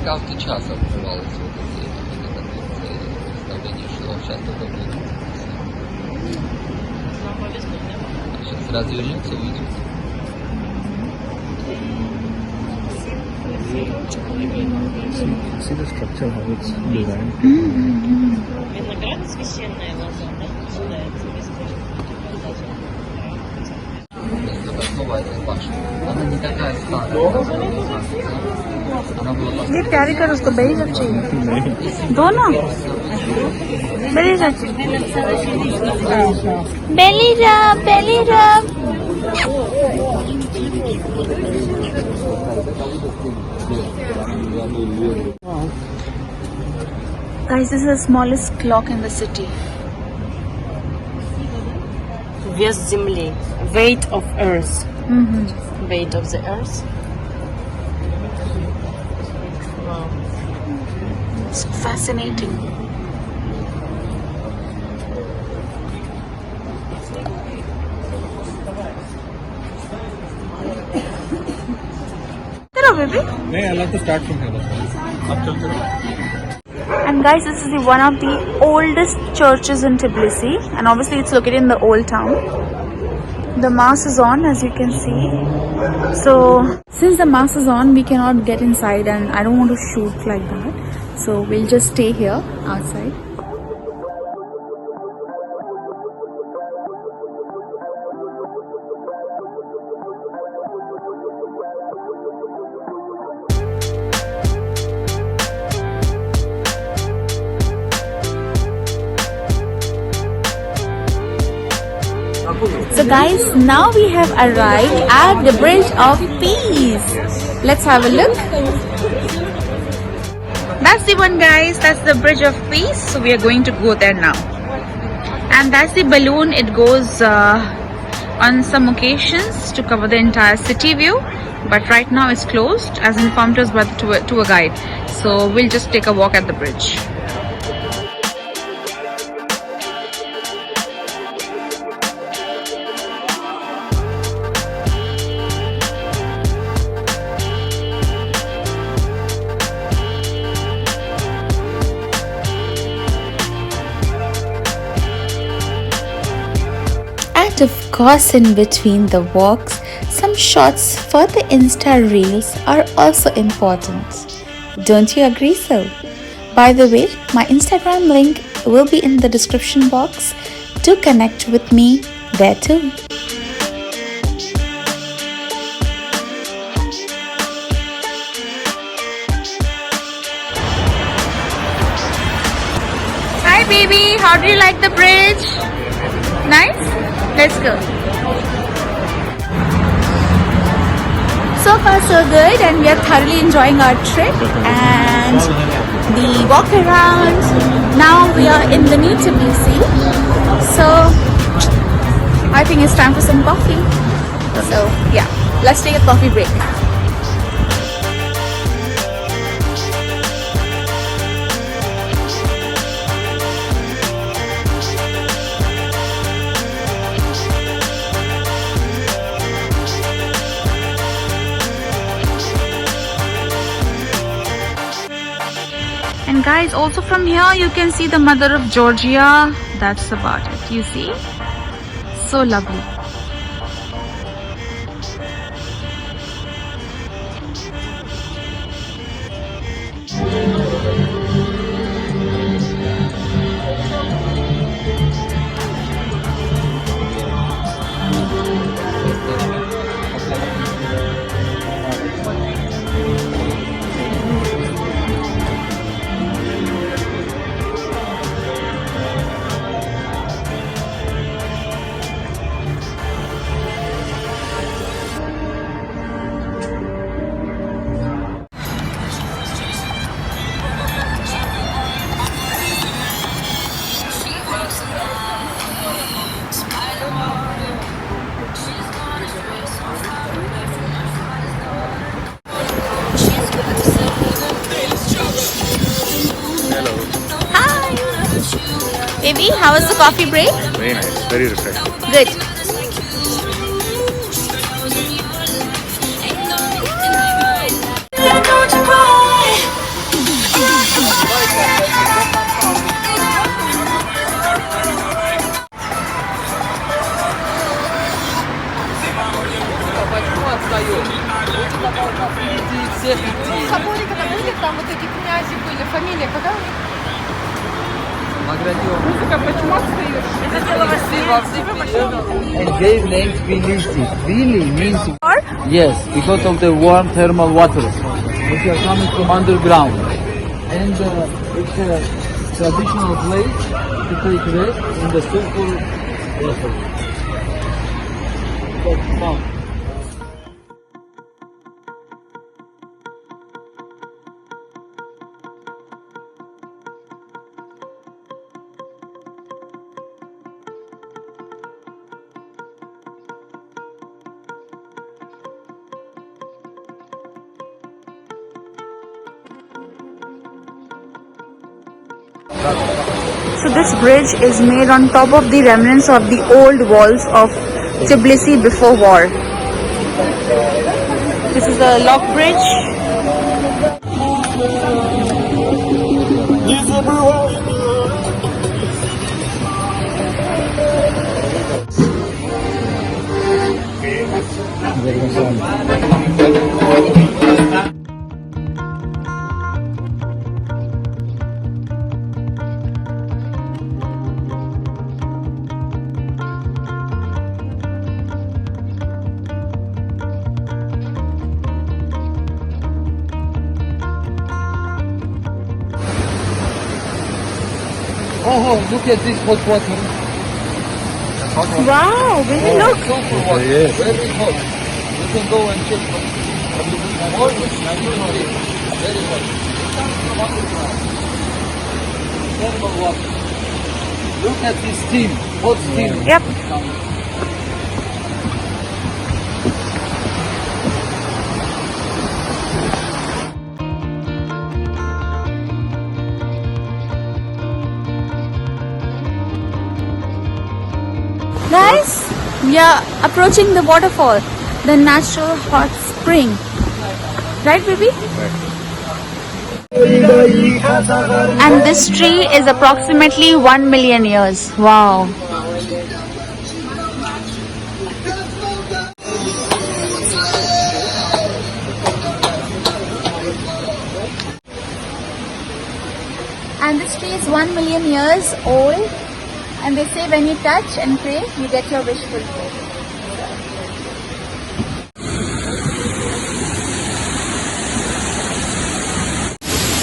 Карти часу открывалась вот эти представления шло. Сейчас только будет. Сейчас развернется, увидим. See the structure, how it's designed. Виноград священная лоза, да? Новая башня. Она не такая старая. ये carry कर उसको बेली जब चाहिए दोनों बेली जब बेली जब Guys, this is the smallest clock in the city. Вес земли. Weight of earth. Weight of the earth. Wow. It's fascinating. Baby? No, I'll have to start from here. And guys, this is one of the oldest churches in Tbilisi, and obviously it's located in the old town. The mass is on, as you can see. So since the mass is on, we cannot get inside, and I don't want to shoot like that, so we'll just stay here outside. So guys, now we have arrived at the Bridge of Peace. Let's have a look. That's the one, guys. That's the Bridge of Peace. So we are going to go there now. And that's the balloon. It goes on some occasions to cover the entire city view. But right now it's closed, as informed to us by the tour guide. So we'll just take a walk at the bridge. Of course, in between the walks, some shots for the Insta reels are also important. Don't you agree so? By the way, my Instagram link will be in the description box. Do connect with me there too. Hi baby, how do you like the bridge? Nice? Let's go. So far so good, and we are thoroughly enjoying our trip and the walk around. Now we are in the new Tbilisi, so I think it's time for some coffee. So yeah, let's take a coffee break. And guys, also from here you can see the mother of Georgia. That's about it. You see? So lovely. Devi, how was the coffee break? Very nice, very refreshing. Good. Там вот эти князи были, фамилия какая? Почему And gave name Tbilisi. Tbilisi means yes, because of the warm thermal waters which are coming from underground. And it's a traditional place to take rest in the Sulfur Baths. So this bridge is made on top of the remnants of the old walls of Tbilisi before war. This is the lock bridge. Oh, look at this hot water. Wow, really look. Sulfur water. Yes. Very hot. You can go and check. Very hot. Thermal water. Look at this steam. Hot steam. Yep. Guys, we are approaching the waterfall, the natural hot spring. Right, baby? And this tree is approximately 1 million years. Wow. And this tree is 1 million years old. And they say when you touch and pray, you get your wish fulfilled.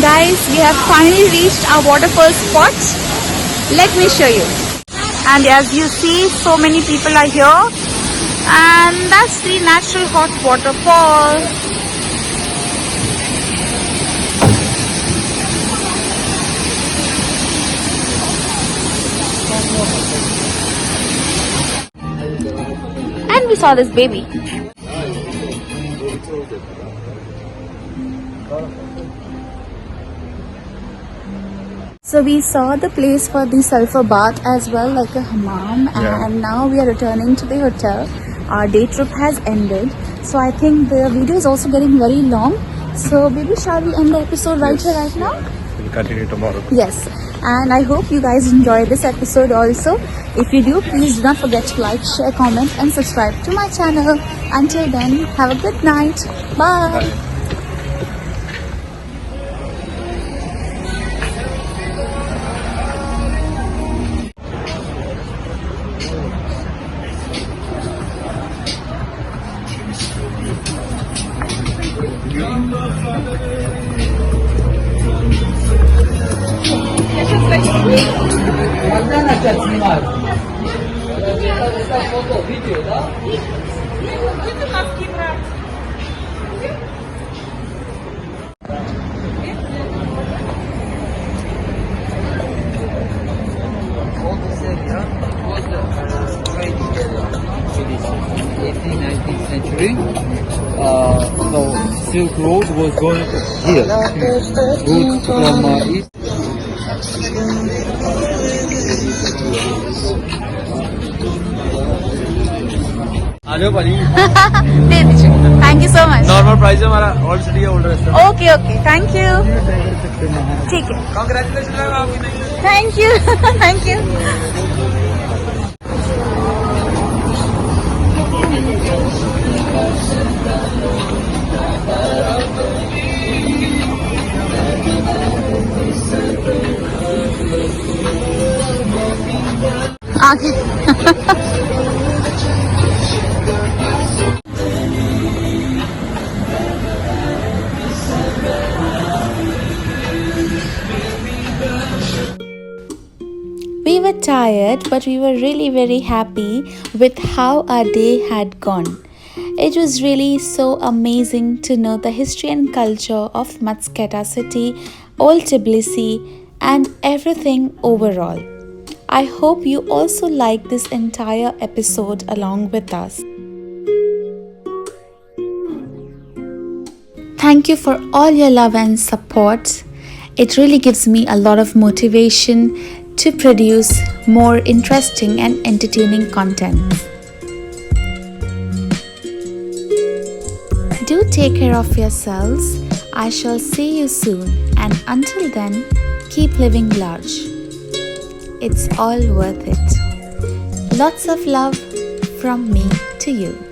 Guys, we have finally reached our waterfall spot. Let me show you. And as you see, so many people are here. And that's the natural hot waterfall. And we saw this baby. So we saw the place for the sulfur bath as well, like a hammam, and now we are returning to the hotel. Our day trip has ended, so I think the video is also getting very long. So baby, shall we end the episode right here, right now? We'll continue tomorrow. Yes, and I hope you guys enjoyed this episode also. If you do, please do not forget to like, share, comment and subscribe to my channel. Until then, have a good night. Bye. Когда начать снимать? Фото, видео, да? All this area was a trading area. 18th, 19th century. So Silk Road was going here. Routes from east. आलो भाई दे दीजिए. Thank you so much. Normal price है हमारा old city old restaurant Okay, okay. Thank you. ठीक है. Congratulation Thank you. Thank you. आगे. We were tired, but we were really very happy with how our day had gone. It was really so amazing to know the history and culture of Mtatsminda city, Old Tbilisi, and everything overall. I hope you also like this entire episode along with us. Thank you for all your love and support. It really gives me a lot of motivation to produce more interesting and entertaining content. Do take care of yourselves. I shall see you soon, and until then, keep living large. It's all worth it. Lots of love from me to you.